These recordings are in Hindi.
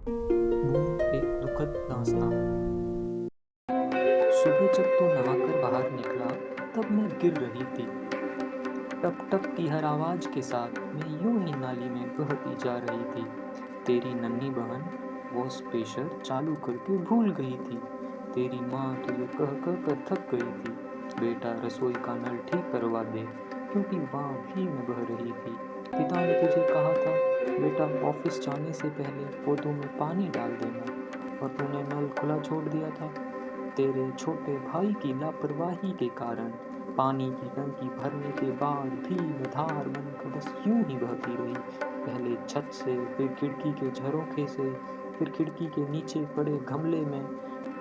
बूंद एक दुखद दास्तां। सुबह जब तू नहाकर बाहर निकला तब मैं गिर रही थी। टप टप की हर आवाज के साथ मैं यूं ही नाली में बहती जा रही थी। तेरी नन्ही बहन वॉश प्रेशर चालू करके भूल गई थी। तेरी माँ तुझे कह कह कर थक गई थी, बेटा रसोई का नल ठीक करवा दे, क्योंकि वहाँ भी मैं बह रही थी। पिता ने तुझे कहा था, बेटा ऑफिस जाने से पहले पौधों में पानी डाल देना, और तूने नल खुला छोड़ दिया था। तेरे छोटे भाई की लापरवाही के कारण पानी की टंकी भरने के बाद भी मैं धार बनकर बस यूं ही बहती रही। पहले छत से, फिर खिड़की के झरोखे से, फिर खिड़की के नीचे पड़े गमले में,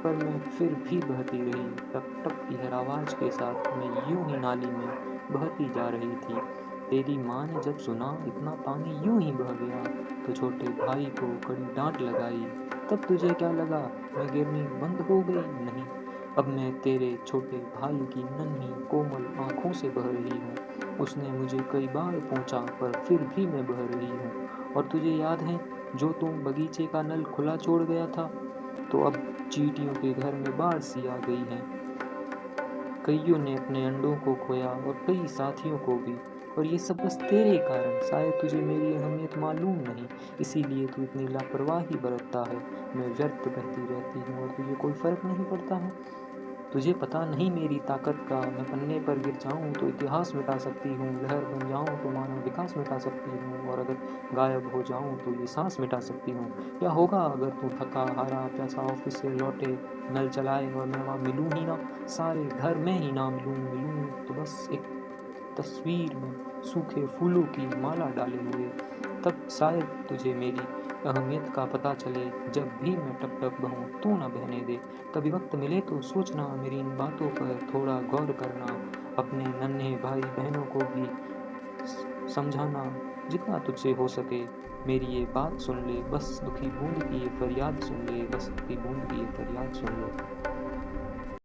पर मैं फिर भी बहती रही। टप टप की हर आवाज के साथ मैं यूं ही नाली में बहती जा रही थी। तेरी माँ ने जब सुना इतना पानी यूं ही बह गया तो छोटे भाई को कड़ी डांट लगाई। तब तुझे क्या लगा, मैं गिरनी बंद हो गई? नहीं, अब मैं तेरे छोटे भाई की नन्ही कोमल आंखों से बह रही हूँ। उसने मुझे कई बार पूछा पर फिर भी मैं बह रही हूँ। और तुझे याद है, जो तुम बगीचे का नल खुला छोड़ गया था, तो अब चींटियों के घर में बाढ़ सी आ गई है। कईयों ने अपने अंडों को खोया और कई साथियों को भी। और ये सब बस तेरे कारण। शायद तुझे मेरी अहमियत मालूम नहीं, इसीलिए तू इतनी लापरवाही बरतता है। मैं व्यर्थ बहती रहती हूँ और तुझे कोई फर्क नहीं पड़ता है। तुझे पता नहीं मेरी ताकत का। मैं पन्ने पर गिर जाऊं तो इतिहास मिटा सकती हूँ, लहर बन जाऊं तो मानव विकास मिटा सकती हूँ, और अगर गायब हो जाऊं तो ये सांस मिटा सकती हूँ। क्या होगा अगर तू थका हारा प्यासा ऑफिस से लौटे, नल चलाए और मैं वहाँ मिलूं ही ना? सारे घर में ही ना मिलूं, मिलूं तो बस एक तस्वीर में सूखे फूलों की माला डाले हुए। तब शायद तुझे मेरी अहमियत का पता चले। जब भी मैं टप टप बहूं तू ना बहने दे। कभी वक्त मिले तो सोचना, मेरी इन बातों पर थोड़ा गौर करना। अपने नन्हे भाई बहनों को भी समझाना, जितना तुझसे हो सके। मेरी ये बात सुन ले, बस दुखी बूंद की ये फरियाद सुन ले, बस दुखी बूंद की ये फरियाद सुन ले।